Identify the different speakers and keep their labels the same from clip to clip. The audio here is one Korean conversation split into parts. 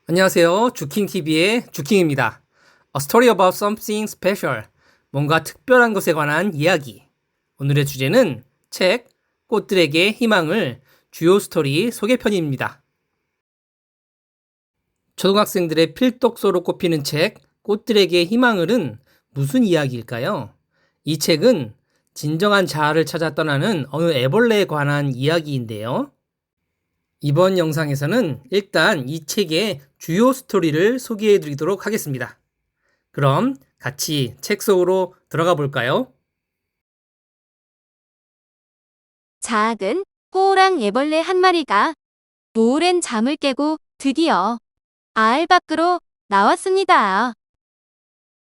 Speaker 1: 안녕하세요. 주킹TV의 주킹입니다. A story about something special. 뭔가 특별한 것에 관한 이야기. 오늘의 주제는 책 꽃들에게 희망을 주요 스토리 소개편입니다. 초등학생들의 필독서로 꼽히는 책 꽃들에게 희망을은 무슨 이야기일까요? 이 책은 진정한 자아를 찾아 떠나는 어느 애벌레에 관한 이야기인데요. 이번 영상에서는 일단 이 책의 주요 스토리를 소개해 드리도록 하겠습니다. 그럼 같이 책 속으로 들어가 볼까요?
Speaker 2: 작은 호랑 애벌레 한 마리가 오랜 잠을 깨고 드디어 알 밖으로 나왔습니다.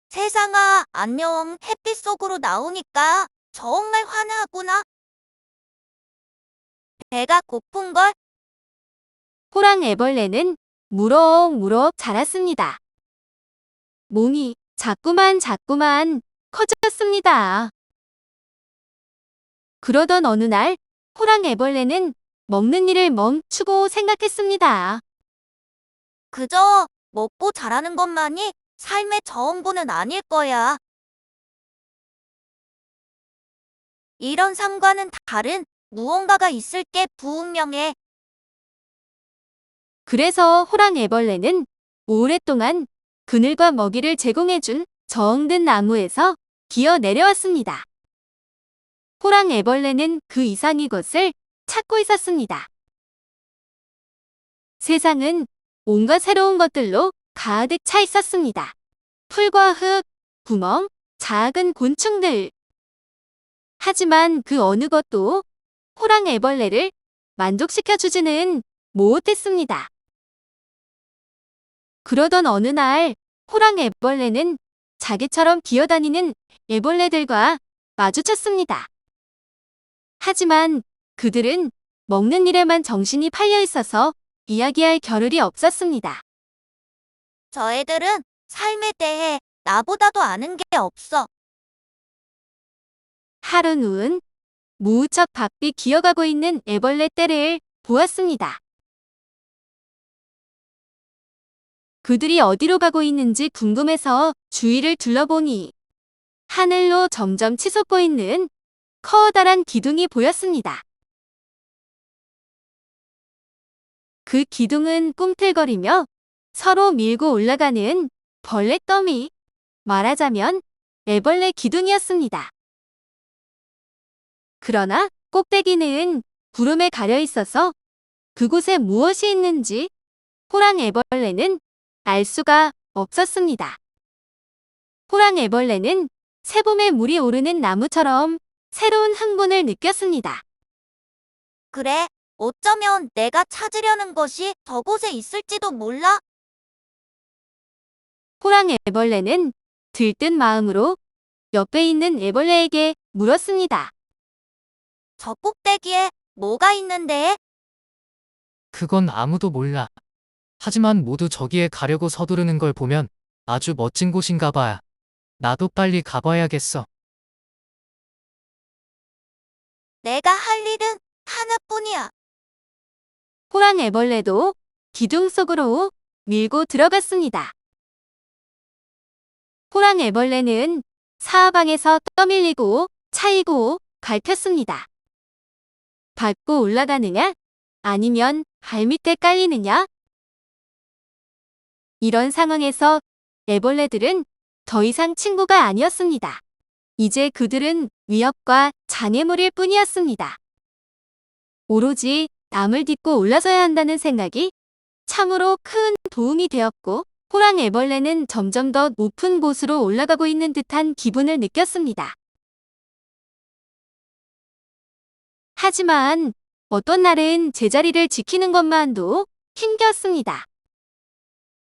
Speaker 3: 세상아, 안녕. 햇빛 속으로 나오니까 정말 환하구나. 배가 고픈걸?
Speaker 2: 호랑 애벌레는 무럭무럭 자랐습니다. 몸이 자꾸만 커졌습니다. 그러던 어느 날 호랑 애벌레는 먹는 일을 멈추고 생각했습니다.
Speaker 3: 그저 먹고 자라는 것만이 삶의 전부는 아닐 거야. 이런 삶과는 다른 무언가가 있을 게 분명해.
Speaker 2: 그래서 호랑 애벌레는 오랫동안 그늘과 먹이를 제공해준 정든 나무에서 기어 내려왔습니다. 호랑 애벌레는 그 이상의 것을 찾고 있었습니다. 세상은 온갖 새로운 것들로 가득 차 있었습니다. 풀과 흙, 구멍, 작은 곤충들. 하지만 그 어느 것도 호랑 애벌레를 만족시켜주지는 못했습니다. 그러던 어느 날 호랑 애벌레는 자기처럼 기어다니는 애벌레들과 마주쳤습니다. 하지만 그들은 먹는 일에만 정신이 팔려 있어서 이야기할 겨를이 없었습니다.
Speaker 3: 저 애들은 삶에 대해 나보다도 아는 게 없어.
Speaker 2: 하루는 무척 바삐 기어가고 있는 애벌레 떼를 보았습니다. 그들이 어디로 가고 있는지 궁금해서 주위를 둘러보니 하늘로 점점 치솟고 있는 커다란 기둥이 보였습니다. 그 기둥은 꿈틀거리며 서로 밀고 올라가는 벌레 더미, 말하자면 애벌레 기둥이었습니다. 그러나 꼭대기는 구름에 가려 있어서 그곳에 무엇이 있는지 호랑 애벌레는 알 수가 없었습니다. 호랑 애벌레는 새봄에 물이 오르는 나무처럼 새로운 흥분을 느꼈습니다.
Speaker 3: 그래, 어쩌면 내가 찾으려는 것이 저곳에 있을지도 몰라.
Speaker 2: 호랑 애벌레는 들뜬 마음으로 옆에 있는 애벌레에게 물었습니다.
Speaker 3: 저 꼭대기에 뭐가 있는데?
Speaker 4: 그건 아무도 몰라. 하지만 모두 저기에 가려고 서두르는 걸 보면 아주 멋진 곳인가 봐. 나도 빨리 가봐야겠어.
Speaker 3: 내가 할 일은 하나뿐이야.
Speaker 2: 호랑 애벌레도 기둥 속으로 밀고 들어갔습니다. 호랑 애벌레는 사방에서 떠밀리고 차이고 밟혔습니다. 밟고 올라가느냐? 아니면 발밑에 깔리느냐? 이런 상황에서 애벌레들은 더 이상 친구가 아니었습니다. 이제 그들은 위협과 장애물일 뿐이었습니다. 오로지 남을 딛고 올라서야 한다는 생각이 참으로 큰 도움이 되었고 호랑 애벌레는 점점 더 높은 곳으로 올라가고 있는 듯한 기분을 느꼈습니다. 하지만 어떤 날은 제자리를 지키는 것만도 힘겼습니다.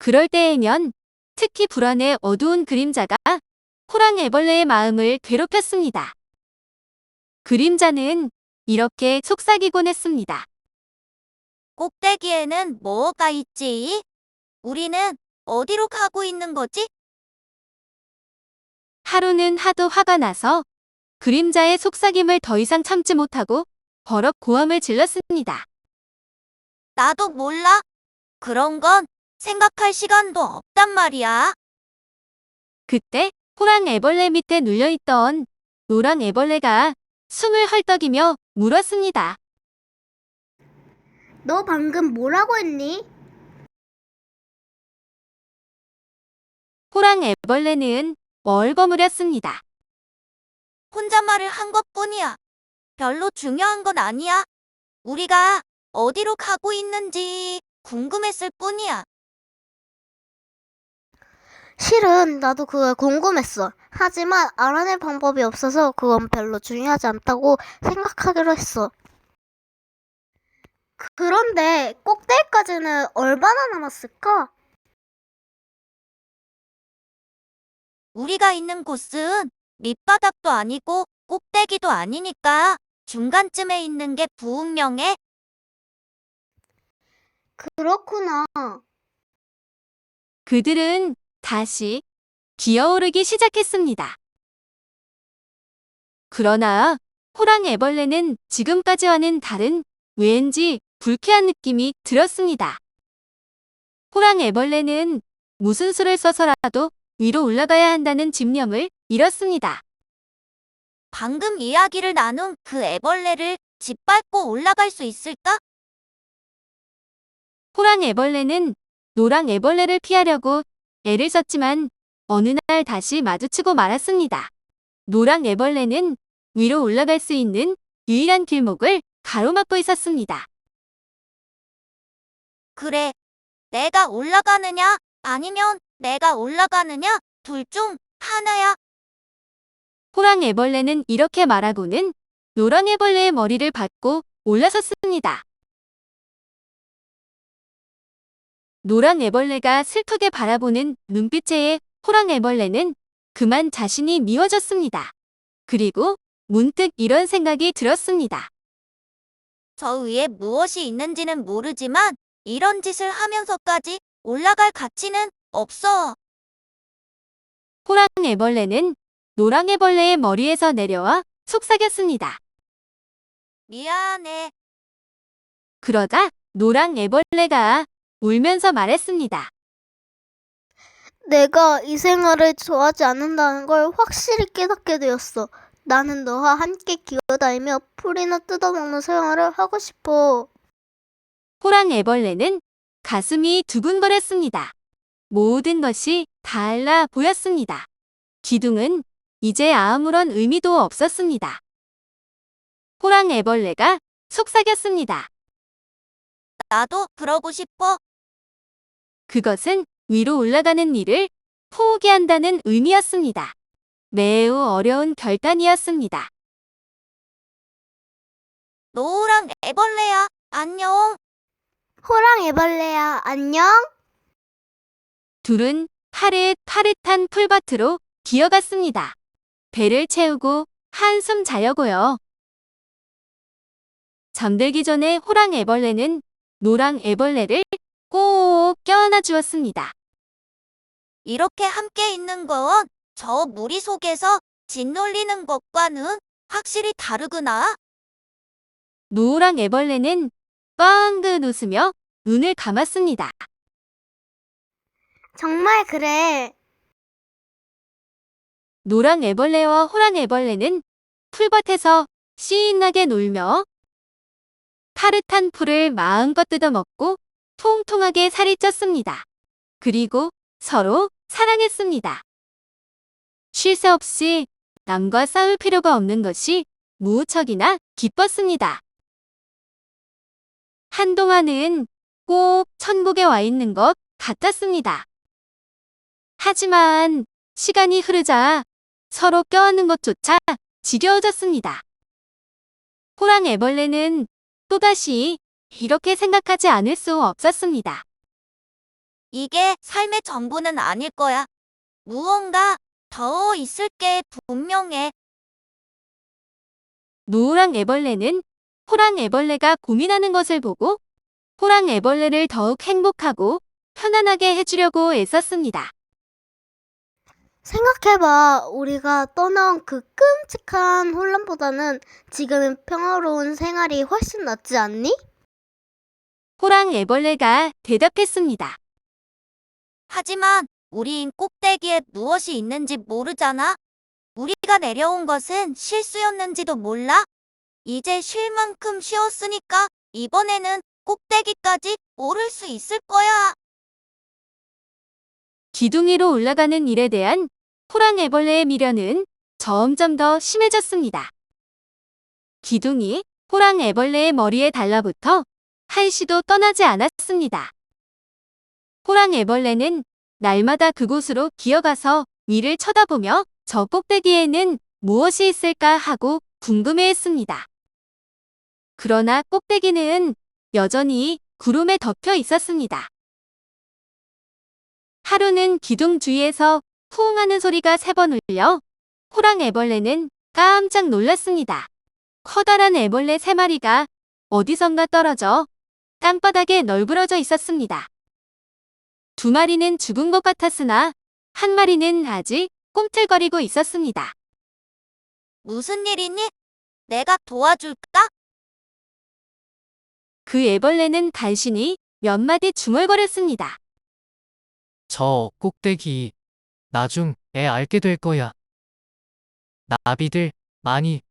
Speaker 2: 그럴 때에면 특히 불안의 어두운 그림자가 호랑 애벌레의 마음을 괴롭혔습니다. 그림자는 이렇게 속삭이곤 했습니다.
Speaker 3: 꼭대기에는 뭐가 있지? 우리는 어디로 가고 있는 거지?
Speaker 2: 하루는 하도 화가 나서 그림자의 속삭임을 더 이상 참지 못하고 버럭 고함을 질렀습니다.
Speaker 3: 나도 몰라. 그런 건 생각할 시간도 없단 말이야.
Speaker 2: 그때 호랑 애벌레 밑에 눌려있던 노랑 애벌레가 숨을 헐떡이며 물었습니다.
Speaker 5: 너 방금 뭐라고 했니?
Speaker 2: 호랑 애벌레는 얼버무렸습니다.
Speaker 3: 혼잣말을 한 것뿐이야. 별로 중요한 건 아니야. 우리가 어디로 가고 있는지 궁금했을 뿐이야.
Speaker 5: 실은 나도 그거 궁금했어. 하지만 알아낼 방법이 없어서 그건 별로 중요하지 않다고 생각하기로 했어. 그런데 꼭대기까지는 얼마나 남았을까?
Speaker 3: 우리가 있는 곳은 밑바닥도 아니고 꼭대기도 아니니까 중간쯤에 있는 게 분명해.
Speaker 5: 그렇구나.
Speaker 2: 그들은 다시 기어오르기 시작했습니다. 그러나 호랑 애벌레는 지금까지와는 다른 왠지 불쾌한 느낌이 들었습니다. 호랑 애벌레는 무슨 수를 써서라도 위로 올라가야 한다는 집념을 잃었습니다.
Speaker 3: 방금 이야기를 나눈 그 애벌레를 짓밟고 올라갈 수 있을까?
Speaker 2: 호랑 애벌레는 노랑 애벌레를 피하려고 애를 썼지만 어느 날 다시 마주치고 말았습니다. 노랑 애벌레는 위로 올라갈 수 있는 유일한 길목을 가로막고 있었습니다.
Speaker 3: 그래, 내가 올라가느냐 아니면 내가 올라가느냐 둘 중 하나야.
Speaker 2: 호랑 애벌레는 이렇게 말하고는 노랑 애벌레의 머리를 받고 올라섰습니다. 노랑 애벌레가 슬프게 바라보는 눈빛에 호랑 애벌레는 그만 자신이 미워졌습니다. 그리고 문득 이런 생각이 들었습니다.
Speaker 3: 저 위에 무엇이 있는지는 모르지만 이런 짓을 하면서까지 올라갈 가치는 없어.
Speaker 2: 호랑 애벌레는 노랑 애벌레의 머리에서 내려와 속삭였습니다.
Speaker 3: 미안해.
Speaker 2: 그러자 노랑 애벌레가 울면서 말했습니다.
Speaker 5: 내가 이 생활을 좋아하지 않는다는 걸 확실히 깨닫게 되었어. 나는 너와 함께 기어다니며 풀이나 뜯어먹는 생활을 하고 싶어.
Speaker 2: 호랑 애벌레는 가슴이 두근거렸습니다. 모든 것이 달라 보였습니다. 기둥은 이제 아무런 의미도 없었습니다. 호랑 애벌레가 속삭였습니다.
Speaker 3: 나도 그러고 싶어.
Speaker 2: 그것은 위로 올라가는 일을 포기한다는 의미였습니다. 매우 어려운 결단이었습니다.
Speaker 3: 노랑 애벌레야, 안녕.
Speaker 5: 호랑 애벌레야, 안녕?
Speaker 2: 둘은 파릇파릇한 풀밭으로 기어갔습니다. 배를 채우고 한숨 자려고요. 잠들기 전에 호랑 애벌레는 노랑 애벌레를 꼭 껴안아 주었습니다.
Speaker 3: 이렇게 함께 있는 건 저 무리 속에서 짓놀리는 것과는 확실히 다르구나.
Speaker 2: 노랑 애벌레는 뻥긋 웃으며 눈을 감았습니다.
Speaker 5: 정말 그래.
Speaker 2: 노랑 애벌레와 호랑 애벌레는 풀밭에서 신나게 놀며 파릇한 풀을 마음껏 뜯어먹고 통통하게 살이 쪘습니다. 그리고 서로 사랑했습니다. 쉴 새 없이 남과 싸울 필요가 없는 것이 무척이나 기뻤습니다. 한동안은 꼭 천국에 와 있는 것 같았습니다. 하지만 시간이 흐르자 서로 껴안는 것조차 지겨워졌습니다. 호랑 애벌레는 또다시 이렇게 생각하지 않을 수 없었습니다.
Speaker 3: 이게 삶의 전부는 아닐 거야. 무언가 더 있을 게 분명해.
Speaker 2: 노랑 애벌레는 호랑 애벌레가 고민하는 것을 보고 호랑 애벌레를 더욱 행복하고 편안하게 해주려고 애썼습니다.
Speaker 5: 생각해봐. 우리가 떠나온 그 끔찍한 혼란보다는 지금의 평화로운 생활이 훨씬 낫지 않니?
Speaker 2: 호랑 애벌레가 대답했습니다.
Speaker 3: 하지만 우린 꼭대기에 무엇이 있는지 모르잖아. 우리가 내려온 것은 실수였는지도 몰라. 이제 쉴 만큼 쉬었으니까 이번에는 꼭대기까지 오를 수 있을 거야.
Speaker 2: 기둥 위로 올라가는 일에 대한 호랑애벌레의 미련은 점점 더 심해졌습니다. 기둥이 호랑애벌레의 머리에 달라붙어 한시도 떠나지 않았습니다. 호랑애벌레는 날마다 그곳으로 기어가서 위를 쳐다보며 저 꼭대기에는 무엇이 있을까 하고 궁금해했습니다. 그러나 꼭대기는 여전히 구름에 덮여 있었습니다. 하루는 기둥 주위에서 후흥하는 소리가 3번 울려 호랑애벌레는 깜짝 놀랐습니다. 커다란 애벌레 3마리가 어디선가 떨어져 땅바닥에 널브러져 있었습니다. 2마리는 죽은 것 같았으나 1마리는 아직 꿈틀거리고 있었습니다.
Speaker 3: 무슨 일이니? 내가 도와줄까?
Speaker 2: 그 애벌레는 간신히 몇 마디 중얼거렸습니다.
Speaker 4: 저 꼭대기 나중에 알게 될 거야. 나비들 많이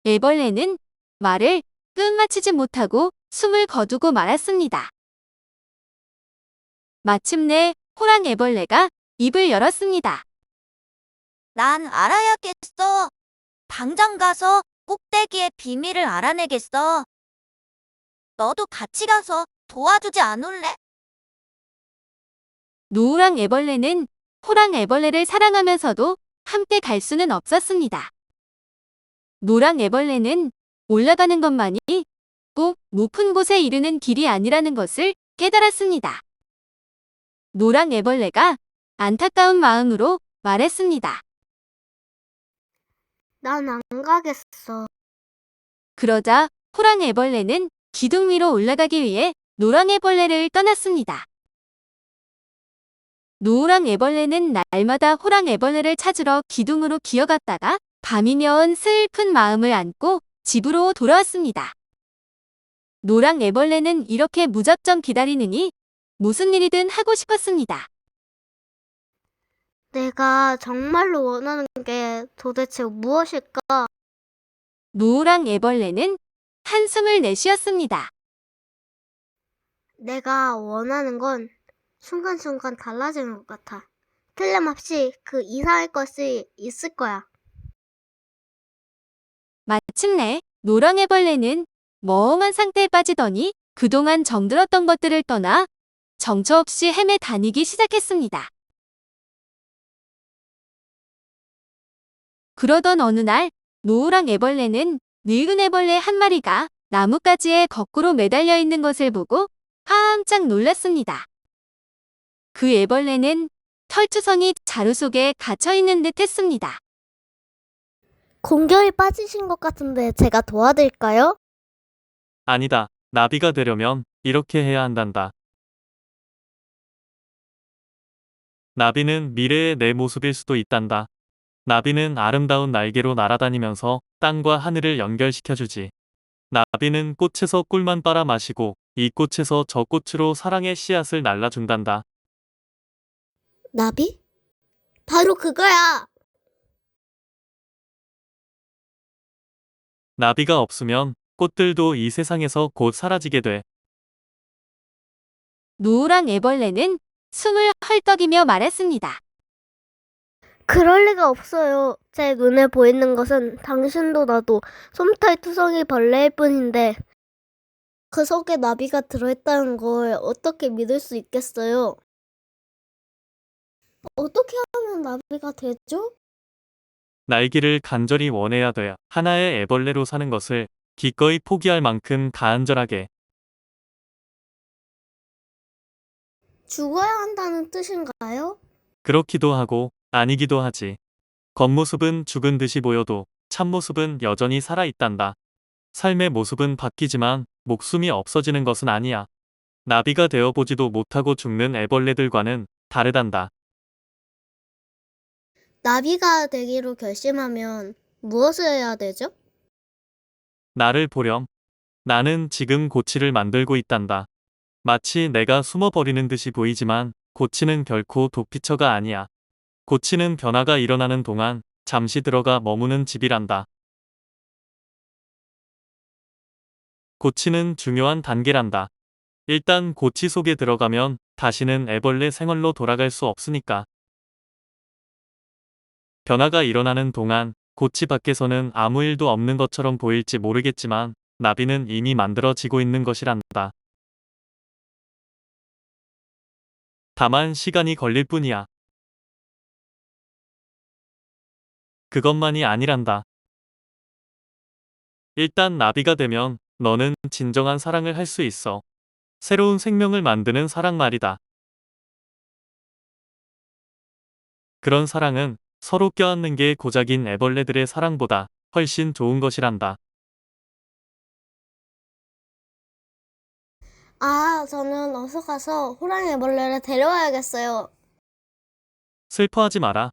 Speaker 2: 애벌레는 말을 끝마치지 못하고 숨을 거두고 말았습니다. 마침내 호랑애벌레가 입을 열었습니다.
Speaker 3: 난 알아야겠어. 당장 가서 꼭대기의 비밀을 알아내겠어. 너도 같이 가서 도와주지 않을래?
Speaker 2: 노랑 애벌레는 호랑 애벌레를 사랑하면서도 함께 갈 수는 없었습니다. 노랑 애벌레는 올라가는 것만이 꼭 높은 곳에 이르는 길이 아니라는 것을 깨달았습니다. 노랑 애벌레가 안타까운 마음으로 말했습니다.
Speaker 5: 난 안 가겠어.
Speaker 2: 그러자 호랑 애벌레는 기둥 위로 올라가기 위해 노랑 애벌레를 떠났습니다. 노랑 애벌레는 날마다 호랑 애벌레를 찾으러 기둥으로 기어갔다가 밤이면 슬픈 마음을 안고 집으로 돌아왔습니다. 노랑 애벌레는 이렇게 무작정 기다리느니 무슨 일이든 하고 싶었습니다.
Speaker 5: 내가 정말로 원하는 게 도대체 무엇일까?
Speaker 2: 노랑 애벌레는 한숨을 내쉬었습니다.
Speaker 5: 내가 원하는 건 순간순간 달라지는 것 같아. 틀림없이 그 이상의 것이 있을 거야.
Speaker 2: 마침내 노랑 애벌레는 멍한 상태에 빠지더니 그동안 정들었던 것들을 떠나 정처 없이 헤매 다니기 시작했습니다. 그러던 어느 날 노랑 애벌레는 늙은 애벌레 1마리가 나뭇가지에 거꾸로 매달려 있는 것을 보고 깜짝 놀랐습니다. 그 애벌레는 털투성이 자루 속에 갇혀 있는 듯 했습니다.
Speaker 5: 공경에 빠지신 것 같은데 제가 도와드릴까요?
Speaker 6: 아니다. 나비가 되려면 이렇게 해야 한단다. 나비는 미래의 내 모습일 수도 있단다. 나비는 아름다운 날개로 날아다니면서 땅과 하늘을 연결시켜주지. 나비는 꽃에서 꿀만 빨아 마시고 이 꽃에서 저 꽃으로 사랑의 씨앗을 날라준단다.
Speaker 5: 나비? 바로 그거야!
Speaker 6: 나비가 없으면 꽃들도 이 세상에서 곧 사라지게 돼.
Speaker 2: 노랑 애벌레는 숨을 헐떡이며 말했습니다.
Speaker 5: 그럴 리가 없어요. 제 눈에 보이는 것은 당신도 나도 솜털 투성이 벌레일 뿐인데 그 속에 나비가 들어있다는 걸 어떻게 믿을 수 있겠어요? 어떻게 하면 나비가 되죠?
Speaker 6: 날기를 간절히 원해야 돼. 하나의 애벌레로 사는 것을 기꺼이 포기할 만큼 간절하게.
Speaker 5: 죽어야 한다는 뜻인가요?
Speaker 6: 그렇기도 하고 아니기도 하지. 겉모습은 죽은 듯이 보여도 참모습은 여전히 살아있단다. 삶의 모습은 바뀌지만 목숨이 없어지는 것은 아니야. 나비가 되어보지도 못하고 죽는 애벌레들과는 다르단다.
Speaker 5: 나비가 되기로 결심하면 무엇을 해야 되죠?
Speaker 6: 나를 보렴. 나는 지금 고치를 만들고 있단다. 마치 내가 숨어버리는 듯이 보이지만 고치는 결코 도피처가 아니야. 고치는 변화가 일어나는 동안 잠시 들어가 머무는 집이란다. 고치는 중요한 단계란다. 일단 고치 속에 들어가면 다시는 애벌레 생활로 돌아갈 수 없으니까. 변화가 일어나는 동안 고치 밖에서는 아무 일도 없는 것처럼 보일지 모르겠지만 나비는 이미 만들어지고 있는 것이란다. 다만 시간이 걸릴 뿐이야. 그것만이 아니란다. 일단 나비가 되면 너는 진정한 사랑을 할 수 있어. 새로운 생명을 만드는 사랑 말이다. 그런 사랑은 서로 껴안는 게 고작인 애벌레들의 사랑보다 훨씬 좋은 것이란다.
Speaker 5: 아, 저는 어서 가서 호랑이 애벌레를 데려와야겠어요.
Speaker 6: 슬퍼하지 마라.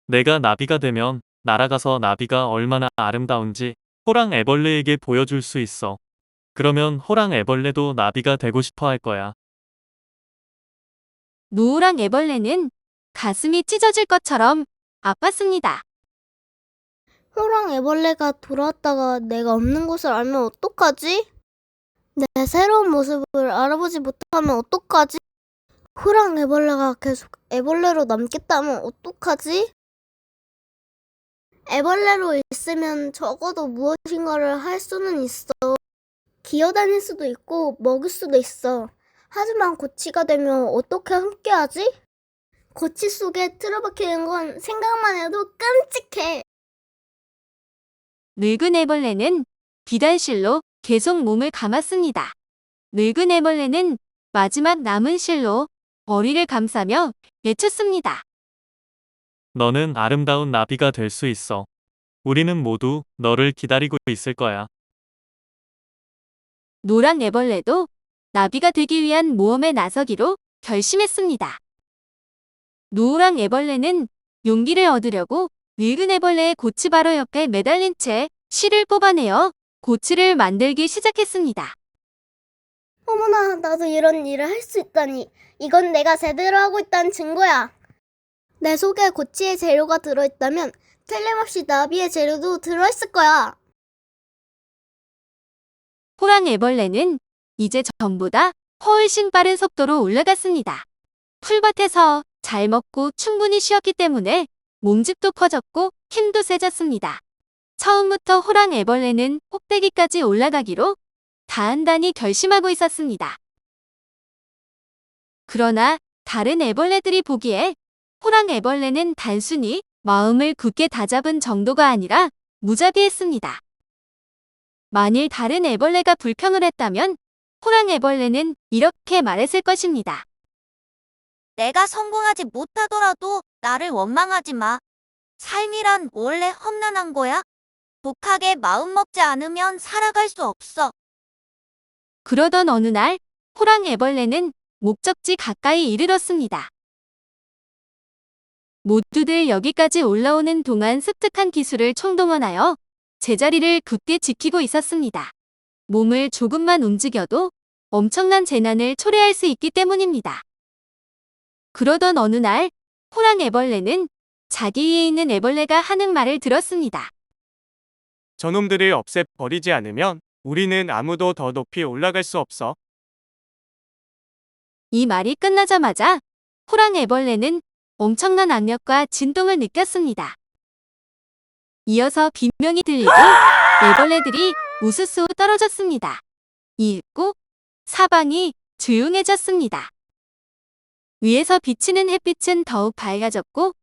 Speaker 6: 내가 나비가 되면 날아가서 나비가 얼마나 아름다운지 호랑 애벌레에게 보여줄 수 있어. 그러면 호랑 애벌레도 나비가 되고 싶어 할 거야.
Speaker 2: 노랑 애벌레는 가슴이 찢어질 것처럼 아팠습니다.
Speaker 5: 호랑 애벌레가 돌아왔다가 내가 없는 것을 알면 어떡하지? 내 새로운 모습을 알아보지 못하면 어떡하지? 호랑 애벌레가 계속 애벌레로 남겠다면 어떡하지? 애벌레로 있으면 적어도 무엇인가를 할 수는 있어. 기어다닐 수도 있고 먹을 수도 있어. 하지만 고치가 되면 어떻게 함께하지? 고치 속에 틀어박히는 건 생각만 해도 끔찍해.
Speaker 2: 늙은 애벌레는 비단실로 계속 몸을 감았습니다. 늙은 애벌레는 마지막 남은 실로 머리를 감싸며 외쳤습니다.
Speaker 6: 너는 아름다운 나비가 될 수 있어. 우리는 모두 너를 기다리고 있을 거야.
Speaker 2: 노랑 애벌레도 나비가 되기 위한 모험에 나서기로 결심했습니다. 노랑 애벌레는 용기를 얻으려고 늙은 애벌레의 고치 바로 옆에 매달린 채 실을 뽑아내어 고치를 만들기 시작했습니다.
Speaker 5: 어머나, 나도 이런 일을 할 수 있다니. 이건 내가 제대로 하고 있다는 증거야. 내 속에 고치의 재료가 들어있다면 틀림없이 나비의 재료도 들어있을 거야.
Speaker 2: 호랑 애벌레는 이제 전보다 훨씬 빠른 속도로 올라갔습니다. 풀밭에서 잘 먹고 충분히 쉬었기 때문에 몸집도 커졌고 힘도 세졌습니다. 처음부터 호랑 애벌레는 꼭대기까지 올라가기로 단단히 결심하고 있었습니다. 그러나 다른 애벌레들이 보기에 호랑 애벌레는 단순히 마음을 굳게 다잡은 정도가 아니라 무자비했습니다. 만일 다른 애벌레가 불평을 했다면 호랑 애벌레는 이렇게 말했을 것입니다.
Speaker 3: 내가 성공하지 못하더라도 나를 원망하지 마. 삶이란 원래 험난한 거야. 독하게 마음먹지 않으면 살아갈 수 없어.
Speaker 2: 그러던 어느 날 호랑 애벌레는 목적지 가까이 이르렀습니다. 모두들 여기까지 올라오는 동안 습득한 기술을 총동원하여 제자리를 굳게 지키고 있었습니다. 몸을 조금만 움직여도 엄청난 재난을 초래할 수 있기 때문입니다. 그러던 어느 날 호랑 애벌레는 자기 위에 있는 애벌레가 하는 말을 들었습니다.
Speaker 7: 저놈들을 없애버리지 않으면 우리는 아무도 더 높이 올라갈 수 없어.
Speaker 2: 이 말이 끝나자마자 호랑 애벌레는 엄청난 악력과 진동을 느꼈습니다. 이어서 비명이 들리고 애벌레들이 우수수 떨어졌습니다. 이윽고 사방이 조용해졌습니다. 위에서 비치는 햇빛은 더욱 밝아졌고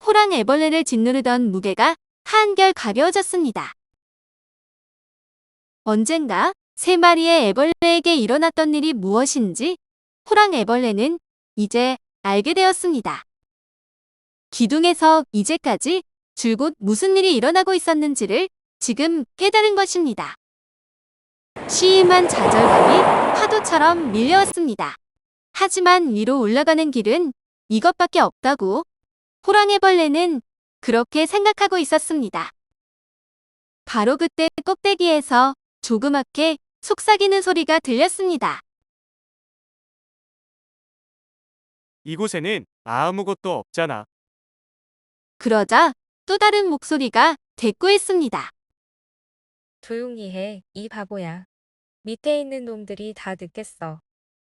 Speaker 2: 호랑 애벌레를 짓누르던 무게가 한결 가벼워졌습니다. 언젠가 세 마리의 애벌레에게 일어났던 일이 무엇인지 호랑 애벌레는 이제 알게 되었습니다. 기둥에서 이제까지 줄곧 무슨 일이 일어나고 있었는지를 지금 깨달은 것입니다. 시임한 좌절감이 파도처럼 밀려왔습니다. 하지만 위로 올라가는 길은 이것밖에 없다고 호랑이벌레는 그렇게 생각하고 있었습니다. 바로 그때 꼭대기에서 조그맣게 속삭이는 소리가 들렸습니다.
Speaker 7: 이곳에는 아무것도 없잖아.
Speaker 2: 그러자 또 다른 목소리가 대꾸했습니다.
Speaker 8: 조용히 해, 이 바보야. 밑에 있는 놈들이 다 듣겠어.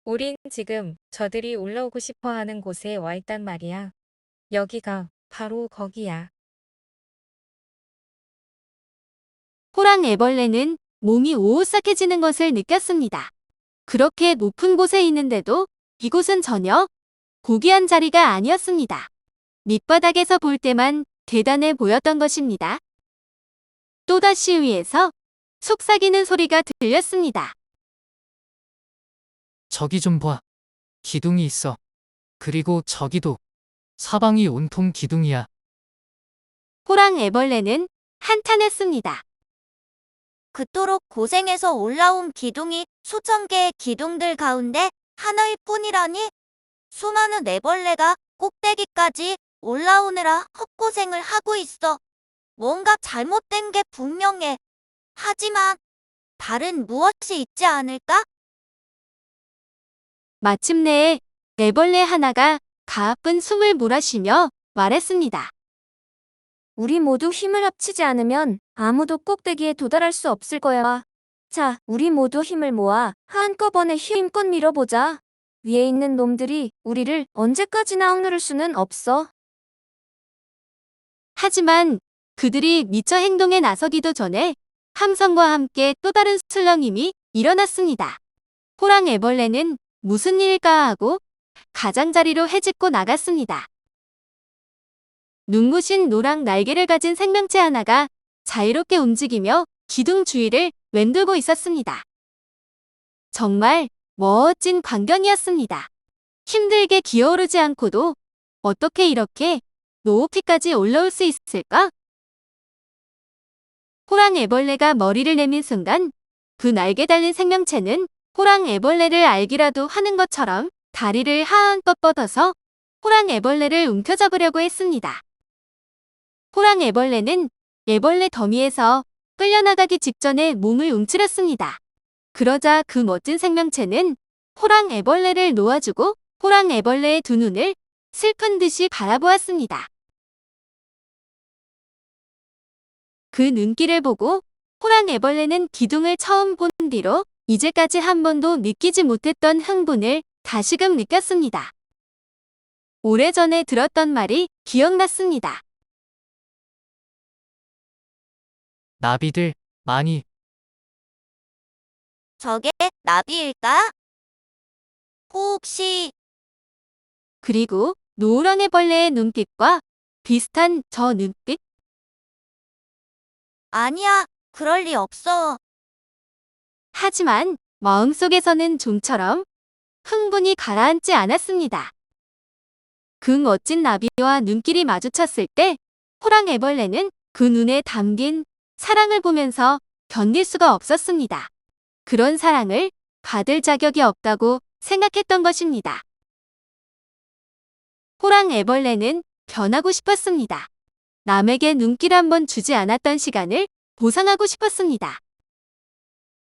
Speaker 8: 우린 지금 저들이 올라오고 싶어 하는 곳에 와 있단 말이야. 여기가 바로 거기야.
Speaker 2: 호랑 애벌레는 몸이 오오싹해지는 것을 느꼈습니다. 그렇게 높은 곳에 있는데도 이곳은 전혀 고귀한 자리가 아니었습니다. 밑바닥에서 볼 때만 대단해 보였던 것입니다. 또다시 위에서 속삭이는 소리가 들렸습니다.
Speaker 4: 저기 좀 봐. 기둥이 있어. 그리고 저기도. 사방이 온통 기둥이야.
Speaker 2: 호랑 애벌레는 한탄했습니다.
Speaker 3: 그토록 고생해서 올라온 기둥이 수천 개의 기둥들 가운데 하나일 뿐이라니? 수많은 애벌레가 꼭대기까지 올라오느라 헛고생을 하고 있어. 뭔가 잘못된 게 분명해. 하지만 다른 무엇이 있지 않을까?
Speaker 2: 마침내 애벌레 하나가 가쁜 숨을 몰아쉬며 말했습니다.
Speaker 9: 우리 모두 힘을 합치지 않으면 아무도 꼭대기에 도달할 수 없을 거야. 자, 우리 모두 힘을 모아 한꺼번에 힘껏 밀어보자. 위에 있는 놈들이 우리를 언제까지나 억누를 수는 없어.
Speaker 2: 하지만 그들이 미처 행동에 나서기도 전에 함성과 함께 또 다른 술렁임이 일어났습니다. 호랑 애벌레는 무슨 일일까 하고 가장자리로 헤집고 나갔습니다. 눈부신 노랑 날개를 가진 생명체 하나가 자유롭게 움직이며 기둥 주위를 맴돌고 있었습니다. 정말 멋진 광경이었습니다. 힘들게 기어오르지 않고도 어떻게 이렇게 높이까지 올라올 수 있을까? 호랑 애벌레가 머리를 내민 순간 그 날개 달린 생명체는 호랑 애벌레를 알기라도 하는 것처럼 다리를 한껏 뻗어서 호랑 애벌레를 움켜잡으려고 했습니다. 호랑 애벌레는 애벌레 더미에서 끌려나가기 직전에 몸을 움츠렸습니다. 그러자 그 멋진 생명체는 호랑 애벌레를 놓아주고 호랑 애벌레의 두 눈을 슬픈 듯이 바라보았습니다. 그 눈길을 보고 호랑 애벌레는 기둥을 처음 본 뒤로 이제까지 한 번도 느끼지 못했던 흥분을 다시금 느꼈습니다. 오래전에 들었던 말이 기억났습니다.
Speaker 4: 나비들 많이
Speaker 3: 저게 나비일까? 혹시
Speaker 2: 그리고 노랑 애벌레의 눈빛과 비슷한 저 눈빛?
Speaker 3: 아니야, 그럴 리 없어.
Speaker 2: 하지만 마음속에서는 좀처럼 흥분이 가라앉지 않았습니다. 그 멋진 나비와 눈길이 마주쳤을 때 호랑 애벌레는 그 눈에 담긴 사랑을 보면서 견딜 수가 없었습니다. 그런 사랑을 받을 자격이 없다고 생각했던 것입니다. 호랑 애벌레는 변하고 싶었습니다. 남에게 눈길 한번 주지 않았던 시간을 보상하고 싶었습니다.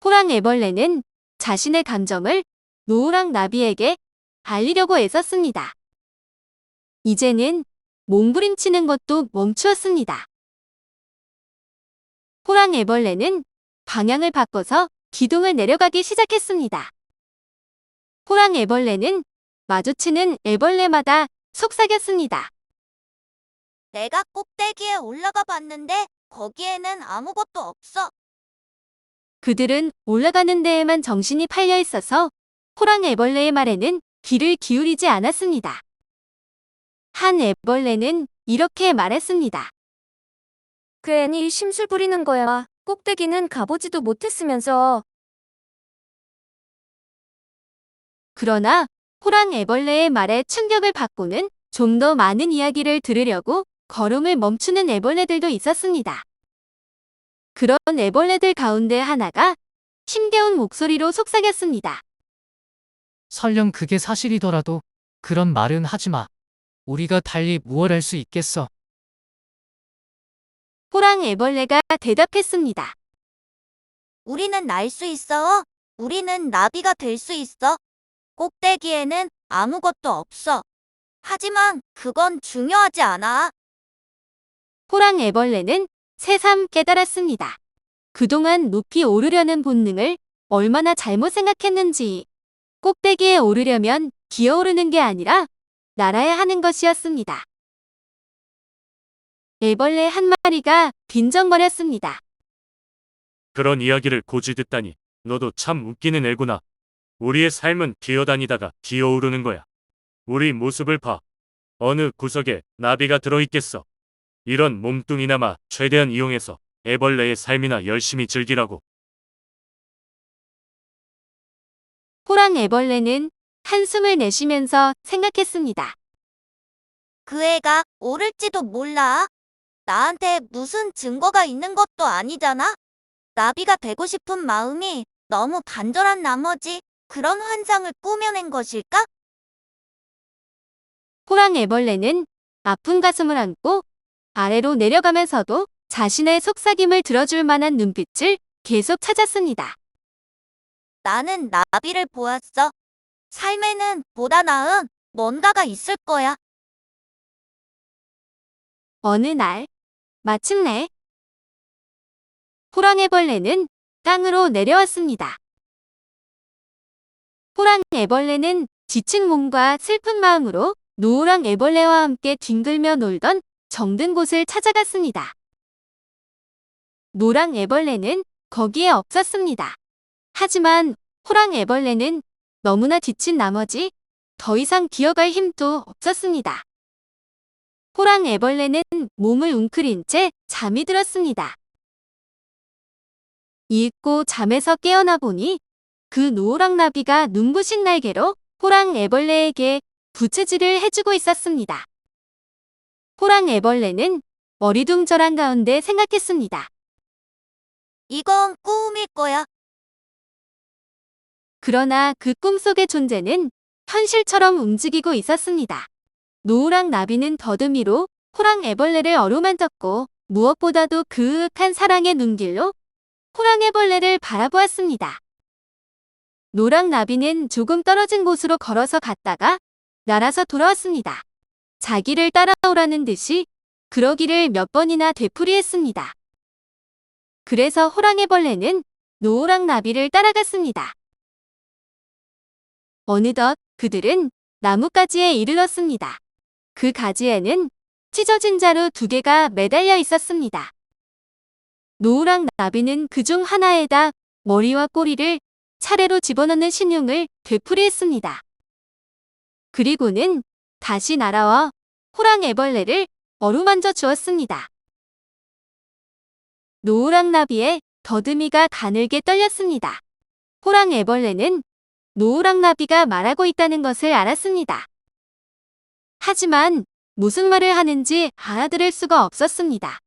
Speaker 2: 호랑 애벌레는 자신의 감정을 노랑 나비에게 알리려고 애썼습니다. 이제는 몸부림치는 것도 멈추었습니다. 호랑 애벌레는 방향을 바꿔서 기둥을 내려가기 시작했습니다. 호랑 애벌레는 마주치는 애벌레마다 속삭였습니다.
Speaker 3: 내가 꼭대기에 올라가 봤는데 거기에는 아무것도 없어.
Speaker 2: 그들은 올라가는 데에만 정신이 팔려 있어서 호랑 애벌레의 말에는 귀를 기울이지 않았습니다. 한 애벌레는 이렇게 말했습니다.
Speaker 9: 괜히 심술 부리는 거야. 꼭대기는 가보지도 못했으면서.
Speaker 2: 그러나 호랑 애벌레의 말에 충격을 받고는 좀 더 많은 이야기를 들으려고 걸음을 멈추는 애벌레들도 있었습니다. 그런 애벌레들 가운데 하나가 힘겨운 목소리로 속삭였습니다.
Speaker 4: 설령 그게 사실이더라도 그런 말은 하지 마. 우리가 달리 무얼 할 수 있겠어.
Speaker 2: 호랑 애벌레가 대답했습니다.
Speaker 3: 우리는 날 수 있어. 우리는 나비가 될 수 있어. 꼭대기에는 아무것도 없어. 하지만 그건 중요하지 않아.
Speaker 2: 호랑 애벌레는 새삼 깨달았습니다. 그동안 높이 오르려는 본능을 얼마나 잘못 생각했는지. 꼭대기에 오르려면 기어오르는 게 아니라 날아야 하는 것이었습니다. 애벌레 한 마리가 빈정거렸습니다.
Speaker 6: 그런 이야기를 고지 듣다니 너도 참 웃기는 애구나. 우리의 삶은 기어다니다가 기어오르는 거야. 우리 모습을 봐. 어느 구석에 나비가 들어있겠어. 이런 몸뚱이나마 최대한 이용해서 애벌레의 삶이나 열심히 즐기라고.
Speaker 2: 호랑 애벌레는 한숨을 내쉬면서 생각했습니다.
Speaker 3: 그 애가 오를지도 몰라. 나한테 무슨 증거가 있는 것도 아니잖아. 나비가 되고 싶은 마음이 너무 간절한 나머지 그런 환상을 꾸며낸 것일까?
Speaker 2: 호랑 애벌레는 아픈 가슴을 안고 아래로 내려가면서도 자신의 속삭임을 들어줄 만한 눈빛을 계속 찾았습니다.
Speaker 3: 나는 나비를 보았어. 삶에는 보다 나은 뭔가가 있을 거야.
Speaker 2: 어느 날, 마침내 호랑 애벌레는 땅으로 내려왔습니다. 호랑 애벌레는 지친 몸과 슬픈 마음으로 노랑 애벌레와 함께 뒹굴며 놀던 정든 곳을 찾아갔습니다. 노랑 애벌레는 거기에 없었습니다. 하지만 호랑 애벌레는 너무나 지친 나머지 더 이상 기어갈 힘도 없었습니다. 호랑 애벌레는 몸을 웅크린 채 잠이 들었습니다. 잊고 잠에서 깨어나 보니 그 노랑 나비가 눈부신 날개로 호랑 애벌레에게 부채질을 해주고 있었습니다. 호랑 애벌레는 어리둥절한 가운데 생각했습니다.
Speaker 3: 이건 꿈일 거야.
Speaker 2: 그러나 그 꿈속의 존재는 현실처럼 움직이고 있었습니다. 노랑 나비는 더듬이로 호랑 애벌레를 어루만졌고 무엇보다도 그윽한 사랑의 눈길로 호랑 애벌레를 바라보았습니다. 노랑 나비는 조금 떨어진 곳으로 걸어서 갔다가 날아서 돌아왔습니다. 자기를 따라오라는 듯이 그러기를 몇 번이나 되풀이했습니다. 그래서 호랑 애벌레는 노랑 나비를 따라갔습니다. 어느덧 그들은 나뭇가지에 이르렀습니다. 그 가지에는 찢어진 자루 2개가 매달려 있었습니다. 노랑 나비는 그중 하나에다 머리와 꼬리를 차례로 집어넣는 신용을 되풀이했습니다. 그리고는 다시 날아와 호랑 애벌레를 어루만져 주었습니다. 노랑 나비의 더듬이가 가늘게 떨렸습니다. 호랑 애벌레는 노랑 나비가 말하고 있다는 것을 알았습니다. 하지만 무슨 말을 하는지 알아들을 수가 없었습니다.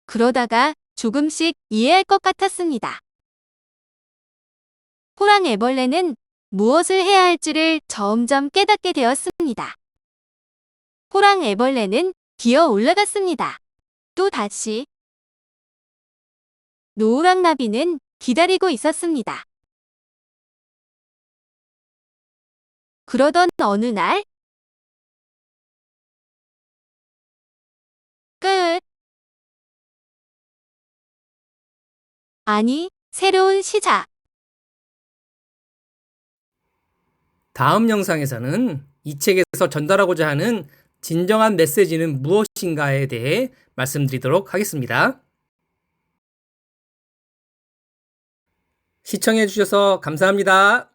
Speaker 2: 그러다가 조금씩 이해할 것 같았습니다. 호랑 애벌레는 무엇을 해야 할지를 점점 깨닫게 되었습니다. 호랑 애벌레는 기어 올라갔습니다. 또 다시 노랑 나비는 기다리고 있었습니다. 그러던 어느 날 끝. 아니, 새로운 시작.
Speaker 1: 다음 영상에서는 이 책에서 전달하고자 하는 진정한 메시지는 무엇인가에 대해 말씀드리도록 하겠습니다. 시청해 주셔서 감사합니다.